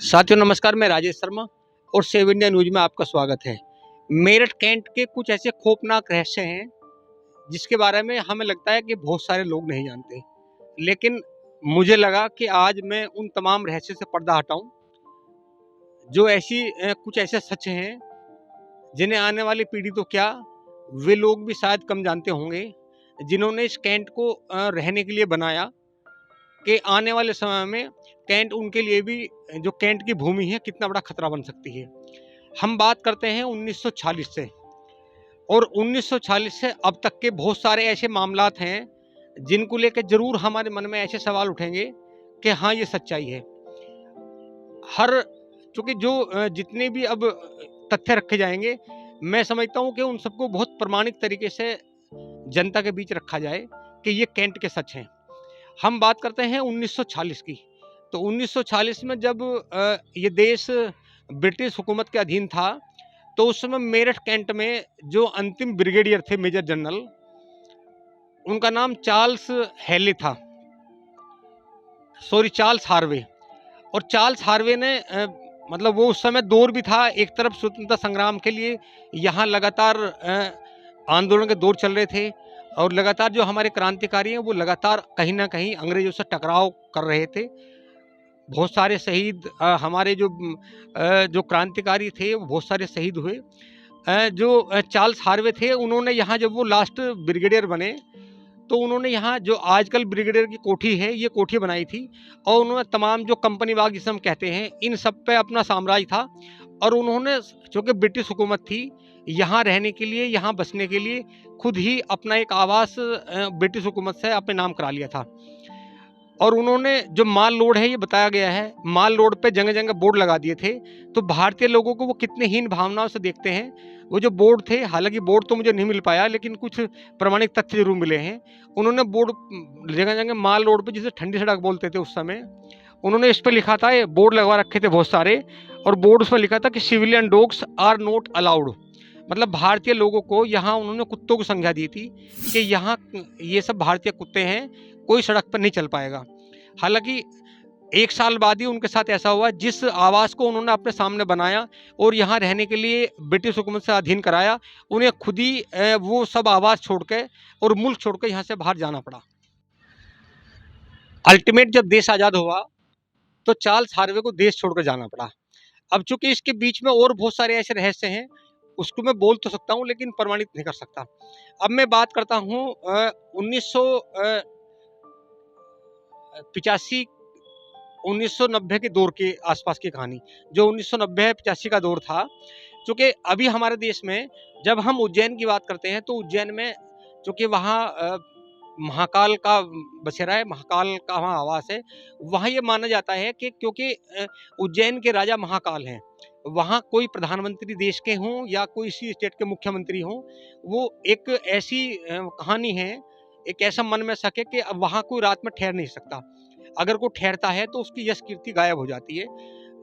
साथियों नमस्कार, मैं राजेश शर्मा और सेव इंडिया न्यूज में आपका स्वागत है। मेरठ कैंट के कुछ ऐसे खौफनाक रहस्य हैं जिसके बारे में हमें लगता है कि बहुत सारे लोग नहीं जानते, लेकिन मुझे लगा कि आज मैं उन तमाम रहस्य से पर्दा हटाऊं जो कुछ ऐसे सच हैं जिन्हें आने वाली पीढ़ी तो क्या, वे लोग भी शायद कम जानते होंगे जिन्होंने इस कैंट को रहने के लिए बनाया कि आने वाले समय में कैंट उनके लिए भी, जो कैंट की भूमि है, कितना बड़ा खतरा बन सकती है। हम बात करते हैं 1946 से, और 1946 से अब तक के बहुत सारे ऐसे मामलात हैं जिनको लेकर जरूर हमारे मन में ऐसे सवाल उठेंगे कि हाँ, ये सच्चाई है। हर चूंकि जितने भी अब तथ्य रखे जाएंगे, मैं समझता हूँ कि उन सबको बहुत प्रमाणिक तरीके से जनता के बीच रखा जाए कि ये कैंट के सच हैं। हम बात करते हैं 1940 की। तो 1940 में जब ये देश ब्रिटिश हुकूमत के अधीन था, तो उस समय मेरठ कैंट में जो अंतिम ब्रिगेडियर थे, मेजर जनरल, उनका नाम चार्ल्स हैले था, चार्ल्स हार्वे। और चार्ल्स हार्वे ने मतलब वो उस समय दौर भी था, एक तरफ स्वतंत्रता संग्राम के लिए यहाँ लगातार आंदोलन के दौर चल रहे थे, और लगातार जो हमारे क्रांतिकारी हैं वो लगातार कहीं ना कहीं अंग्रेजों से टकराव कर रहे थे। बहुत सारे शहीद हमारे जो क्रांतिकारी थे वो बहुत सारे शहीद हुए। चार्ल्स हार्वे थे, उन्होंने यहाँ जब वो लास्ट ब्रिगेडियर बने, तो उन्होंने यहाँ जो आजकल ब्रिगेडियर की कोठी है, ये कोठी बनाई थी, और उन्होंने तमाम जो कंपनी बाग जिसे हम कहते हैं, इन सब पे अपना साम्राज्य था। और उन्होंने, चूँकि ब्रिटिश हुकूमत थी, यहाँ रहने के लिए, यहाँ बसने के लिए खुद ही अपना एक आवास ब्रिटिश हुकूमत से अपने नाम करा लिया था। और उन्होंने जो माल रोड है, ये बताया गया है, माल रोड पे जगह जगह बोर्ड लगा दिए थे। तो भारतीय लोगों को वो कितने हीन भावनाओं से देखते हैं। वो जो बोर्ड थे, हालांकि बोर्ड तो मुझे नहीं मिल पाया, लेकिन कुछ प्रमाणिक तथ्य जरूर मिले हैं। उन्होंने बोर्ड जगह जगह माल रोड पे, जिसे ठंडी सड़क बोलते थे उस समय, उन्होंने इस पर लिखा था, ये बोर्ड लगवा रखे थे बहुत सारे, और बोर्ड उसमें लिखा था कि civilian dogs are not allowed. मतलब भारतीय लोगों को यहाँ उन्होंने कुत्तों की संज्ञा दी थी कि यहाँ ये सब भारतीय कुत्ते हैं, कोई सड़क पर नहीं चल पाएगा। हालांकि एक साल बाद ही उनके साथ ऐसा हुआ, जिस आवास को उन्होंने अपने सामने बनाया और यहाँ रहने के लिए ब्रिटिश हुकूमत से अधीन कराया, उन्हें खुद ही वो सब आवास छोड़ के और मुल्क छोड़ के यहाँ से बाहर जाना पड़ा। अल्टीमेट जब देश आज़ाद हुआ तो चार्ल्स हार्वे को देश छोड़कर जाना पड़ा। अब चूंकि इसके बीच में और बहुत सारे ऐसे रहस्य हैं, उसको मैं बोल तो सकता हूँ लेकिन प्रमाणित नहीं कर सकता। अब मैं बात करता हूँ 1985 1990 के दौर के आसपास की कहानी, जो 1990-85 का दौर था। क्योंकि अभी हमारे देश में जब हम उज्जैन की बात करते हैं, तो उज्जैन में चूँकि वहाँ महाकाल का बसेरा है, महाकाल का वहाँ आवास है। वहाँ ये माना जाता है कि क्योंकि उज्जैन के राजा महाकाल हैं, वहाँ कोई प्रधानमंत्री देश के हों या कोई इसी स्टेट के मुख्यमंत्री हों, वो एक ऐसी कहानी है, एक ऐसा मन में शक है कि अब वहाँ कोई रात में ठहर नहीं सकता। अगर कोई ठहरता है तो उसकी यश कीर्ति गायब हो जाती है।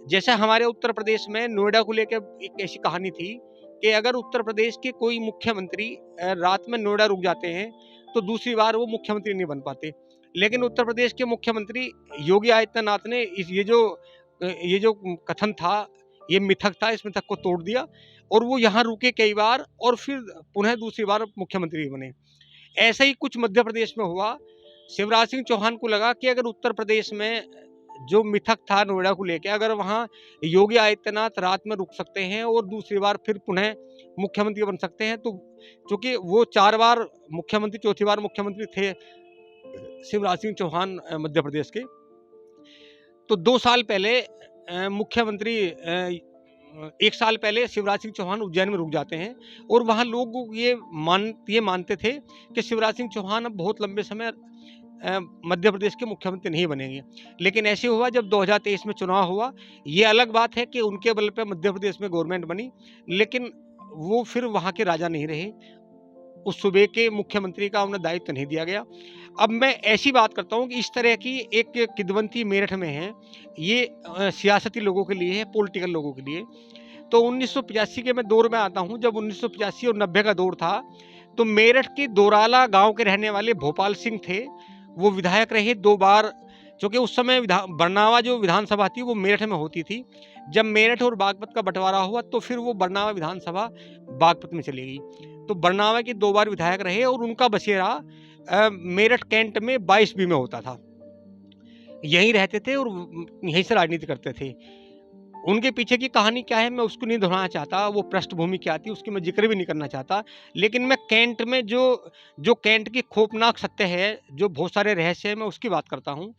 जैसे हमारे उत्तर प्रदेश में नोएडा को लेकर एक ऐसी कहानी थी कि अगर उत्तर प्रदेश के कोई मुख्यमंत्री रात में नोएडा रुक जाते हैं, तो दूसरी बार वो मुख्यमंत्री नहीं बन पाते। लेकिन उत्तर प्रदेश के मुख्यमंत्री योगी आदित्यनाथ ने ये जो कथन था, ये मिथक था, इस मिथक को तोड़ दिया, और वो यहाँ रुके कई बार और फिर पुनः दूसरी बार मुख्यमंत्री बने। ऐसा ही कुछ मध्य प्रदेश में हुआ। शिवराज सिंह चौहान को लगा कि अगर उत्तर प्रदेश में जो मिथक था नोएडा को लेकर, अगर वहाँ योगी आदित्यनाथ रात में रुक सकते हैं और दूसरी बार फिर पुनः मुख्यमंत्री बन सकते हैं, तो चूंकि वो 4 बार मुख्यमंत्री, चौथी बार मुख्यमंत्री थे शिवराज सिंह चौहान मध्य प्रदेश के, तो 2 साल पहले मुख्यमंत्री 1 साल पहले शिवराज सिंह चौहान उज्जैन में रुक जाते हैं, और वहाँ लोग ये मानते थे कि शिवराज सिंह चौहान अब बहुत लंबे समय मध्य प्रदेश के मुख्यमंत्री नहीं बनेंगे। लेकिन ऐसे हुआ जब 2023 में चुनाव हुआ। ये अलग बात है कि उनके बल पे मध्य प्रदेश में गवर्नमेंट बनी, लेकिन वो फिर वहाँ के राजा नहीं रहे, उस सूबे के मुख्यमंत्री का उन्हें दायित्व नहीं दिया गया। अब मैं ऐसी बात करता हूँ कि इस तरह की एक किदवंती मेरठ में है, ये सियासती लोगों के लिए है, पॉलिटिकल लोगों के लिए। तो 1985 के मैं दौर में आता हूँ, जब 1985 और 90 का दौर था, तो मेरठ के दोराला गांव के रहने वाले भोपाल सिंह थे, वो विधायक रहे 2 बार, क्योंकि उस समय बरनावा जो विधानसभा थी वो मेरठ में होती थी। जब मेरठ और बागपत का बंटवारा हुआ तो फिर वो बरनावा विधानसभा बागपत में चली गई। तो बरनावा के 2 बार विधायक रहे और उनका बसेरा मेरठ कैंट में 22B में होता था। यहीं रहते थे और यहीं से राजनीति करते थे। उनके पीछे की कहानी क्या है मैं उसको नहीं दोहराना चाहता, वो पृष्ठभूमि क्या थी उसकी मैं ज़िक्र भी नहीं करना चाहता। लेकिन मैं कैंट में जो कैंट की खौफनाक सत्य है, जो बहुत सारे रहस्य हैं, मैं उसकी बात करता हूँ।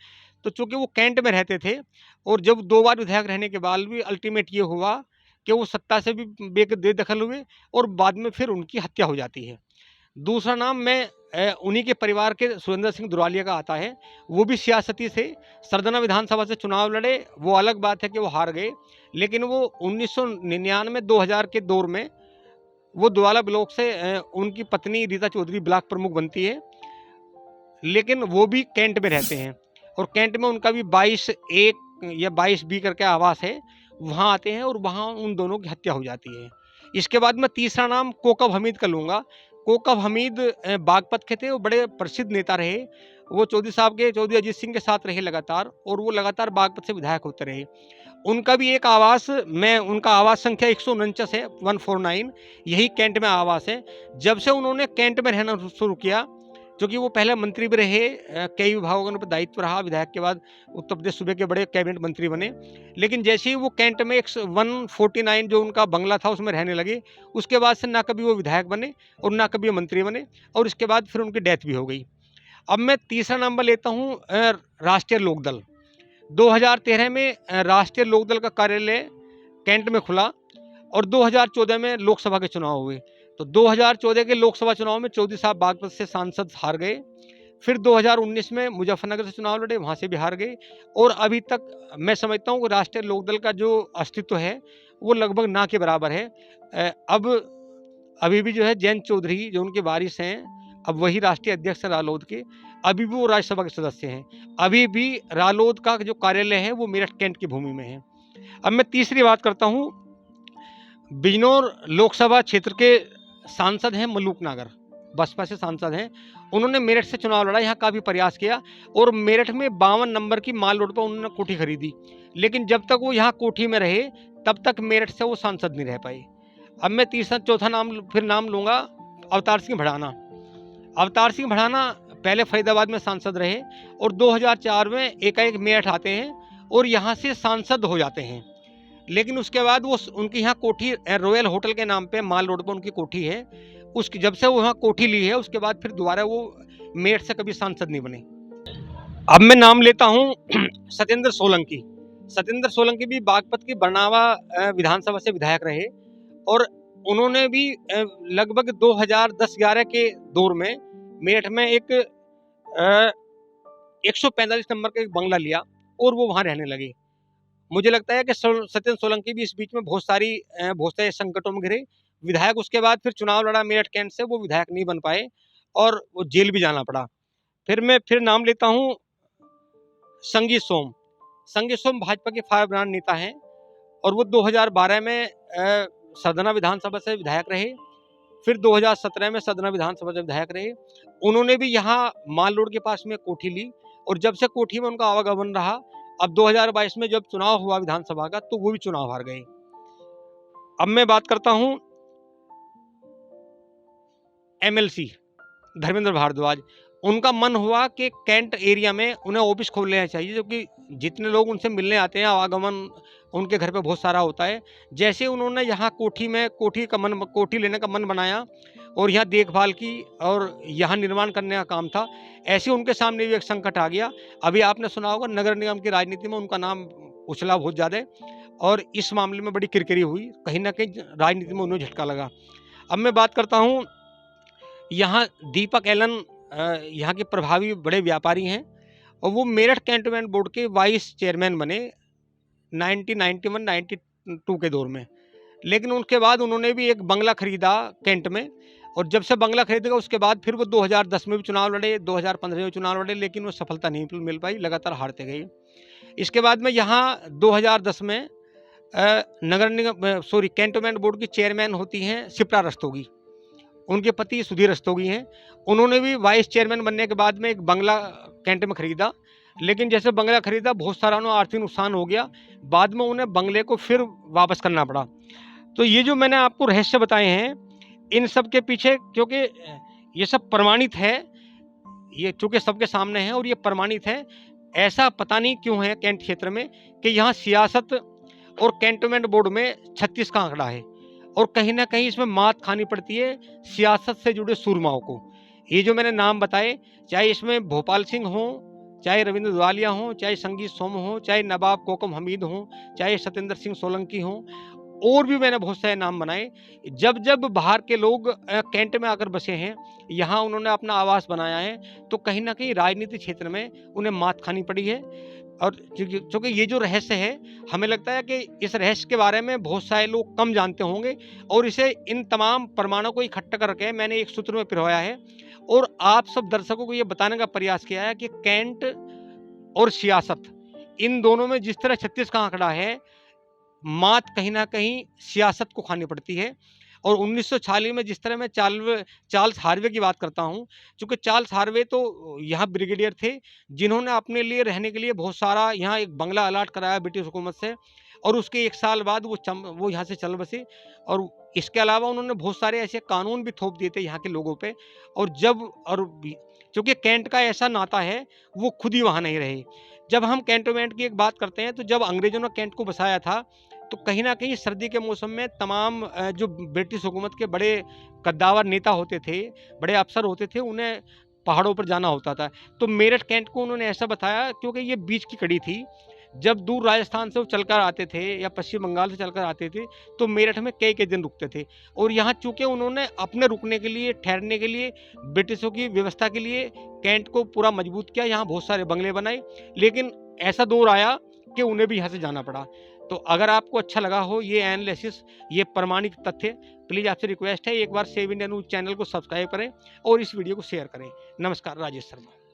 तो चूँकि वो कैंट में रहते थे और जब 2 बार विधायक रहने के बाद भी अल्टीमेट ये हुआ कि वो सत्ता से भी बेदखल हुए और बाद में फिर उनकी हत्या हो जाती है। दूसरा नाम मैं उन्हीं के परिवार के सुरेंद्र सिंह दुरालिया का आता है। वो भी सियासती थे, सरदना विधानसभा से चुनाव लड़े, वो अलग बात है कि वो हार गए। लेकिन वो 1999-2000 के दौर में वो दुआला ब्लॉक से उनकी पत्नी रीता चौधरी ब्लॉक प्रमुख बनती है। लेकिन वो भी कैंट में रहते हैं और कैंट में उनका भी 22A या 22B करके आवास है, वहाँ आते हैं और वहाँ उन दोनों की हत्या हो जाती है। इसके बाद मैं तीसरा नाम कोकब हमीद का लूँगा। कोकब हमीद बागपत के थे, वो बड़े प्रसिद्ध नेता रहे। वो चौधरी अजीत सिंह के साथ रहे लगातार और वो लगातार बागपत से विधायक होते रहे। उनका भी एक आवास उनका आवास संख्या 149 है, 149, यही कैंट में आवास है। जब से उन्होंने कैंट में रहना शुरू किया, क्योंकि वो पहले मंत्री भी रहे, कई विभागों पर दायित्व रहा, विधायक के बाद उत्तर प्रदेश सूबे के बड़े कैबिनेट मंत्री बने। लेकिन जैसे ही वो कैंट में 149 जो उनका बंगला था उसमें रहने लगे, उसके बाद से ना कभी वो विधायक बने और ना कभी वो मंत्री बने और इसके बाद फिर उनकी डेथ भी हो गई। अब मैं तीसरा नंबर लेता हूँ राष्ट्रीय लोकदल। 2013 में राष्ट्रीय लोकदल का कार्यालय कैंट में खुला और 2014 में लोकसभा के चुनाव हुए। तो 2014 के लोकसभा चुनाव में चौधरी साहब बागपत से सांसद हार गए। फिर 2019 में मुजफ्फरनगर से चुनाव लड़े, वहाँ से भी हार गए और अभी तक मैं समझता हूँ कि राष्ट्रीय लोकदल का जो अस्तित्व है वो लगभग ना के बराबर है। अब अभी भी जो है जयंत चौधरी जो उनके वारिस हैं, अब वही राष्ट्रीय अध्यक्ष हैं रालोद के, अभी भी वो राज्यसभा के सदस्य हैं। अभी भी रालोद का जो कार्यालय है वो मेरठ कैंट की भूमि में है। अब मैं तीसरी बात करता हूँ, बिजनौर लोकसभा क्षेत्र के सांसद हैं मलूक नागर, बसपा से सांसद हैं। उन्होंने मेरठ से चुनाव लड़ा, यहाँ काफ़ी प्रयास किया और मेरठ में 52 नंबर की माल रोड पर उन्होंने कोठी खरीदी। लेकिन जब तक वो यहाँ कोठी में रहे तब तक मेरठ से वो सांसद नहीं रह पाए। अब मैं चौथा नाम लूँगा अवतार सिंह भड़ाना। अवतार सिंह भड़ाना पहले फरीदाबाद में सांसद रहे और 2004 में एकाएक मेरठ आते हैं और यहाँ से सांसद हो जाते हैं। लेकिन उसके बाद वो उनकी यहाँ कोठी रॉयल होटल के नाम पे माल रोड पर उनकी कोठी है। उसकी जब से वो वहाँ कोठी ली है उसके बाद फिर दोबारा वो मेरठ से कभी सांसद नहीं बने। अब मैं नाम लेता हूँ सत्येंद्र सोलंकी। सत्येंद्र सोलंकी भी बागपत की बरनावा विधानसभा से विधायक रहे और उन्होंने भी लगभग 2010-11 के दौर में मेरठ में एक 145 नंबर का एक बंगला लिया और वो वहाँ रहने लगे। मुझे लगता है कि सत्येंद्र सोलंकी भी इस बीच में बहुत सारे संकटों में घिरे। विधायक उसके बाद फिर चुनाव लड़ा मेरठ कैंट से, वो विधायक नहीं बन पाए और वो जेल भी जाना पड़ा। फिर नाम लेता हूँ संगीत सोम। संगीत सोम भाजपा के फायर ब्रांड नेता हैं और वो 2012 में सदना विधानसभा से विधायक रहे। फिर 2017 में सदना विधानसभा से विधायक रहे। उन्होंने भी यहाँ माल रोड के पास में कोठी ली और जब से कोठी में उनका आवागमन रहा, अब 2022 में जब चुनाव हुआ विधानसभा का तो वो भी चुनाव हार गए। अब मैं बात करता हूं MLC धर्मेंद्र भारद्वाज। उनका मन हुआ कि कैंट एरिया में उन्हें ऑफिस खोल लेना चाहिए, क्योंकि जितने लोग उनसे मिलने आते हैं आवागमन उनके घर पे बहुत सारा होता है। जैसे उन्होंने यहाँ कोठी लेने का मन बनाया और यहाँ देखभाल की और यहाँ निर्माण करने का काम था, ऐसे उनके सामने भी एक संकट आ गया। अभी आपने सुना होगा नगर निगम की राजनीति में उनका नाम उछला बहुत ज़्यादा और इस मामले में बड़ी किरकिरी हुई, कहीं ना कहीं राजनीति में उन्हें झटका लगा। अब मैं बात करता हूँ यहाँ दीपक एलन, यहाँ के प्रभावी बड़े व्यापारी हैं और वो मेरठ कैंटोनमेंट बोर्ड के वाइस चेयरमैन बने 1991-92 के दौर में। लेकिन उनके बाद उन्होंने भी एक बंगला खरीदा कैंट में और जब से बंगला खरीदेगा उसके बाद फिर वो 2010 में भी चुनाव लड़े, 2015 में चुनाव लड़े, लेकिन वो सफलता नहीं मिल पाई, लगातार हारते गए। इसके बाद में यहाँ 2010 में कैंटोनमेंट बोर्ड की चेयरमैन होती हैं शिप्रा रस्तोगी। उनके पति सुधीर रस्तोगी हैं। उन्होंने भी वाइस चेयरमैन बनने के बाद में एक बंगला कैंट में खरीदा लेकिन जैसे बंगला खरीदा, बहुत सारा उन्हें आर्थिक नुकसान हो गया, बाद में उन्हें बंगले को फिर वापस करना पड़ा। तो ये जो मैंने आपको रहस्य बताए हैं, इन सब के पीछे, क्योंकि ये सब प्रमाणित है, ये चूंकि सबके सामने है और ये प्रमाणित है, ऐसा पता नहीं क्यों है कैंट क्षेत्र में कि यहाँ सियासत और कैंटोनमेंट बोर्ड में 36 का आंकड़ा है, और कहीं ना कहीं इसमें मात खानी पड़ती है सियासत से जुड़े सूरमाओं को। ये जो मैंने नाम बताए, चाहे इसमें भोपाल सिंह हो, चाहे रविंद्र दवालिया हो, चाहे संगीत सोम हो, चाहे नवाब कोकम हमीद हो, चाहे सत्येंद्र सिंह सोलंकी हो, और भी मैंने बहुत सारे नाम बनाए। जब जब बाहर के लोग कैंट में आकर बसे हैं, यहाँ उन्होंने अपना आवास बनाया है, तो कहीं ना कहीं राजनीति क्षेत्र में उन्हें मात खानी पड़ी है। और चूंकि ये जो रहस्य है, हमें लगता है कि इस रहस्य के बारे में बहुत सारे लोग कम जानते होंगे, और इसे इन तमाम प्रमाणों को इकट्ठा करके मैंने एक सूत्र में पिरोया है, और आप सब दर्शकों को ये बताने का प्रयास किया है कि कैंट और सियासत, इन दोनों में जिस तरह 36 का आंकड़ा है, मात कहीं ना कहीं सियासत को खानी पड़ती है। और 1946 में जिस तरह मैं चार्ल्स हार्वे की बात करता हूँ, चूंकि चार्ल्स हार्वे तो यहाँ ब्रिगेडियर थे, जिन्होंने अपने लिए रहने के लिए बहुत सारा यहाँ एक बंगला अलाट कराया ब्रिटिश हुकूमत से, और उसके 1 साल बाद वो यहाँ से चल बसे। और इसके अलावा उन्होंने बहुत सारे ऐसे कानून भी थोप दिए थे यहाँ के लोगों पे। चूंकि कैंट का ऐसा नाता है, वो खुद ही वहाँ नहीं रहे। जब हम कैंटोनमेंट की एक बात करते हैं, तो जब अंग्रेजों ने कैंट को बसाया था, तो कहीं न कहीं सर्दी के मौसम में तमाम जो ब्रिटिश हुकूमत के बड़े कद्दावर नेता होते थे, बड़े अफ़सर होते थे, उन्हें पहाड़ों पर जाना होता था। तो मेरठ कैंट को उन्होंने ऐसा बताया, क्योंकि ये बीच की कड़ी थी। जब दूर राजस्थान से वो चलकर आते थे या पश्चिम बंगाल से चलकर आते थे, तो मेरठ में कई-कई दिन रुकते थे। और यहाँ चूँकि उन्होंने अपने रुकने के लिए, ठहरने के लिए, ब्रिटिशों की व्यवस्था के लिए कैंट को पूरा मजबूत किया, यहाँ बहुत सारे बंगले बनाए। लेकिन ऐसा दौर आया कि उन्हें भी यहाँ से जाना पड़ा। तो अगर आपको अच्छा लगा हो ये एनालिसिस, ये प्रमाणित तथ्य, प्लीज़ आपसे रिक्वेस्ट है, एक बार सेव इंडिया न्यूज़ चैनल को सब्सक्राइब करें और इस वीडियो को शेयर करें। नमस्कार, राजेश शर्मा।